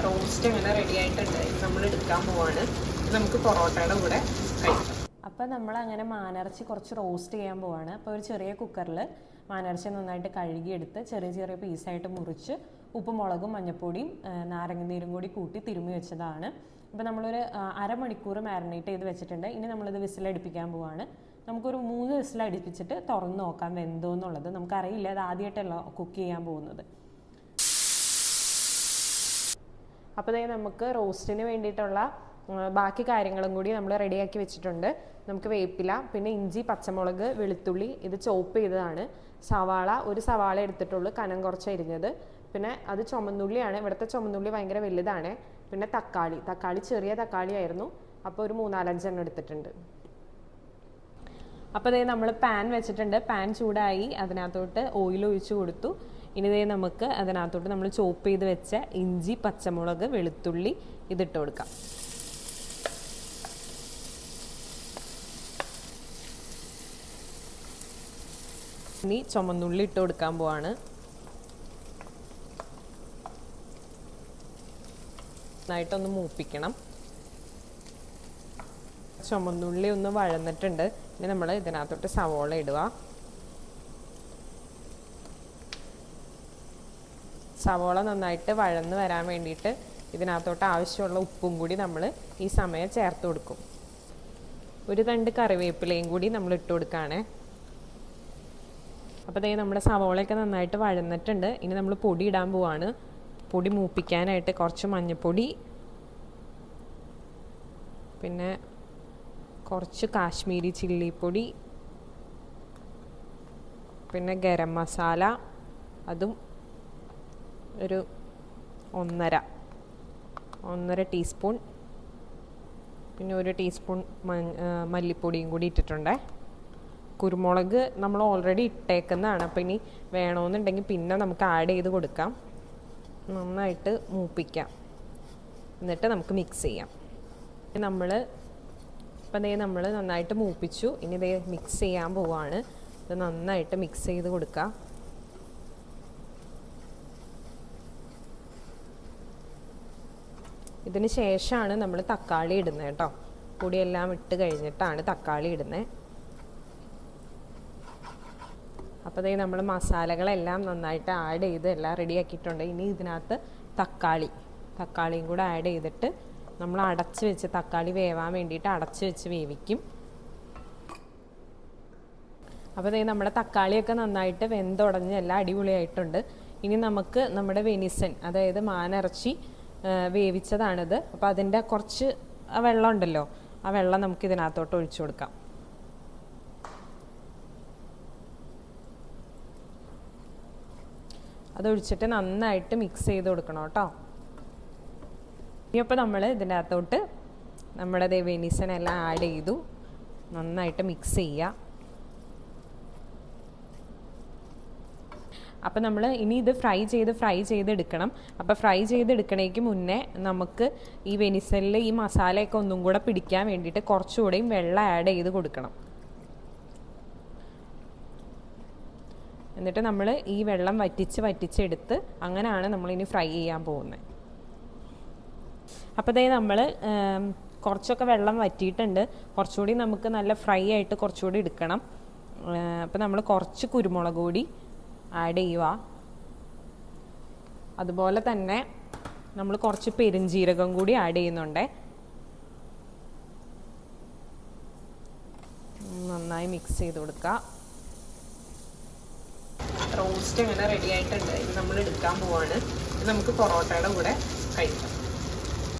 Roast അങ്ങനെ ready ആയിട്ടുണ്ട്. നമ്മൾ എടുക്കാൻ പോവാണ്. നമുക്ക് പൊറോട്ടയുടെ കൂടെ കഴിക്കാം. അപ്പോൾ നമ്മൾ അങ്ങനെ മാനിറച്ചി കുറച്ച് റോസ്റ്റ് ചെയ്യാൻ പോവാണ്. അപ്പോൾ ഒരു ചെറിയ കുക്കറിൽ മാനിറച്ചി നന്നായിട്ട് കഴുകിയെടുത്ത് ചെറിയ ചെറിയ പീസായിട്ട് മുറിച്ച് ഉപ്പും മുളകും മഞ്ഞൾപ്പൊടിയും നാരങ്ങനീരും കൂടി കൂട്ടി തിരുമ്മി വെച്ചതാണ്. അപ്പോൾ നമ്മളൊരു അരമണിക്കൂർ മാരിനേറ്റ് ചെയ്ത് വെച്ചിട്ടുണ്ട്. ഇനി നമ്മളിത് വിസിലടിപ്പിക്കാൻ പോവാണ്. നമുക്കൊരു 3 വിസിലടിപ്പിച്ചിട്ട് തുറന്ന് നോക്കാം വെന്തോ എന്നുള്ളത്. നമുക്കറിയില്ല, അത് ആദ്യമായിട്ടല്ല കുക്ക് ചെയ്യാൻ പോകുന്നത്. അപ്പോൾ നമുക്ക് റോസ്റ്റിന് വേണ്ടിയിട്ടുള്ള ബാക്കി കാര്യങ്ങളും കൂടി നമ്മൾ റെഡിയാക്കി വെച്ചിട്ടുണ്ട്. നമുക്ക് വേപ്പില, പിന്നെ ഇഞ്ചി, പച്ചമുളക്, വെളുത്തുള്ളി, ഇത് ചോപ്പ് ചെയ്തതാണ്. സവാള, ഒരു സവാള എടുത്തിട്ടുള്ളൂ, കനം കുറച്ച് അരിഞ്ഞത്. പിന്നെ അത് ചുമന്നുള്ളിയാണ്. ഇവിടുത്തെ ചുമന്നുള്ളി ഭയങ്കര വലുതാണ്. പിന്നെ തക്കാളി ചെറിയ തക്കാളി ആയിരുന്നു. അപ്പോൾ ഒരു 4-5 എണ്ണം എടുത്തിട്ടുണ്ട്. അപ്പോൾ നമ്മൾ പാൻ വെച്ചിട്ടുണ്ട്. പാൻ ചൂടായി, അതിനകത്തോട്ട് ഓയിൽ ഒഴിച്ച് കൊടുത്തു. ഇനി നമുക്ക് അതിനകത്തോട്ട് നമ്മൾ ചോപ്പ് ചെയ്ത് വെച്ച ഇഞ്ചി, പച്ചമുളക്, വെളുത്തുള്ളി ഇതിട്ട് കൊടുക്കാം. ഇനി ചുമന്നുള്ളി ഇട്ട് കൊടുക്കാൻ പോവാണ്. നന്നായിട്ടൊന്ന് മൂപ്പിക്കണം. ചുമന്നുള്ളി ഒന്ന് വഴന്നിട്ടുണ്ട്. ഇനി നമ്മൾ ഇതിനകത്തോട്ട് സവോള ഇടുക. സവോള നന്നായിട്ട് വഴന്ന് വരാൻ വേണ്ടിയിട്ട് ഇതിനകത്തോട്ട് ആവശ്യമുള്ള ഉപ്പും കൂടി നമ്മൾ ഈ സമയം ചേർത്ത് കൊടുക്കും. ഒരു തണ്ട് കറിവേപ്പിലയും കൂടി നമ്മൾ ഇട്ട് കൊടുക്കുകയാണ്. അപ്പോൾ നമ്മുടെ സവോളയൊക്കെ നന്നായിട്ട് വഴന്നിട്ടുണ്ട്. ഇനി നമ്മൾ പൊടി ഇടാൻ പോവാണ്. പൊടി മൂപ്പിക്കാനായിട്ട് കുറച്ച് മഞ്ഞൾപ്പൊടി, പിന്നെ കുറച്ച് കാശ്മീരി ചില്ലിപ്പൊടി, പിന്നെ ഗരം മസാല, അതും ഒരു 1.5 ടീസ്പൂൺ, പിന്നെ 1 ടീസ്പൂൺ മല്ലിപ്പൊടിയും കൂടി ഇട്ടിട്ടുണ്ട്. കുരുമുളക് നമ്മൾ ഓൾറെഡി ഇട്ടേക്കുന്നതാണ്. അപ്പോൾ ഇനി വേണമെന്നുണ്ടെങ്കിൽ പിന്നെ നമുക്ക് ആഡ് ചെയ്ത് കൊടുക്കാം. നന്നായിട്ട് മൂപ്പിക്കാം. എന്നിട്ട് നമുക്ക് മിക്സ് ചെയ്യാം. നമ്മൾ നന്നായിട്ട് മൂപ്പിച്ചു. ഇനി മിക്സ് ചെയ്യാൻ പോവാണ്. ഇത് നന്നായിട്ട് മിക്സ് ചെയ്ത് കൊടുക്കുക. ഇതിന് ശേഷമാണ് നമ്മൾ തക്കാളി ഇടുന്നത് കേട്ടോ. പൊടിയെല്ലാം ഇട്ട് കഴിഞ്ഞിട്ടാണ് തക്കാളി ഇടുന്നത്. അപ്പോൾ നമ്മൾ മസാലകളെല്ലാം നന്നായിട്ട് ആഡ് ചെയ്ത് എല്ലാം റെഡിയാക്കിയിട്ടുണ്ട്. ഇനി ഇതിനകത്ത് തക്കാളിയും കൂടെ ആഡ് ചെയ്തിട്ട് നമ്മൾ അടച്ച് വെച്ച്, തക്കാളി വേവാൻ വേണ്ടിയിട്ട് അടച്ച് വെച്ച് വേവിക്കും. അപ്പോൾ നമ്മുടെ തക്കാളിയൊക്കെ നന്നായിട്ട് വെന്തുടഞ്ഞ് എല്ലാം അടിപൊളിയായിട്ടുണ്ട്. ഇനി നമുക്ക് നമ്മുടെ വെനിസൻ, അതായത് മാനിറച്ചി വേവിച്ചതാണിത്. അപ്പോൾ അതിൻ്റെ കുറച്ച് വെള്ളം ഉണ്ടല്ലോ, ആ വെള്ളം നമുക്ക് ഇതിനകത്തോട്ട് ഒഴിച്ചു കൊടുക്കാം. അതൊഴിച്ചിട്ട് നന്നായിട്ട് മിക്സ് ചെയ്ത് കൊടുക്കണം കേട്ടോ. ഇനിയപ്പോൾ നമ്മൾ ഇതിൻ്റെ അകത്തോട്ട് നമ്മുടെ വെനിസനെല്ലാം ആഡ് ചെയ്തു. നന്നായിട്ട് മിക്സ് ചെയ്യുക. അപ്പോൾ നമ്മൾ ഇനി ഇത് ഫ്രൈ ചെയ്തെടുക്കണം. അപ്പോൾ ഫ്രൈ ചെയ്തെടുക്കണേക്ക് മുന്നേ നമുക്ക് ഈ വെനിസനിൽ ഈ മസാലയൊക്കെ ഒന്നും കൂടെ പിടിക്കാൻ വേണ്ടിയിട്ട് കുറച്ചുകൂടെയും വെള്ളം ആഡ് ചെയ്ത് കൊടുക്കണം. എന്നിട്ട് നമ്മൾ ഈ വെള്ളം വറ്റിച്ചെടുത്ത് അങ്ങനെയാണ് നമ്മളിനി ഫ്രൈ ചെയ്യാൻ പോകുന്നത്. അപ്പോൾ നമ്മൾ കുറച്ചൊക്കെ വെള്ളം വറ്റിയിട്ടുണ്ട്. കുറച്ചുകൂടി നമുക്ക് നല്ല ഫ്രൈ ആയിട്ട് കുറച്ചുകൂടി എടുക്കണം. അപ്പോൾ നമ്മൾ കുറച്ച് കുരുമുളക് പൊടി ആഡ് ചെയ്യുക. അതുപോലെ തന്നെ നമ്മൾ കുറച്ച് പെരുംജീരകം കൂടി ആഡ് ചെയ്യുന്നുണ്ട്. നന്നായി മിക്സ് ചെയ്ത് കൊടുക്കുക. റോസ്റ്റ് അങ്ങനെ റെഡി ആയിട്ടുണ്ട്. ഇത് നമ്മൾ എടുക്കാൻ പോവാണ്. ഇത് നമുക്ക് പൊറോട്ടയുടെ കൂടെ കഴിക്കാം.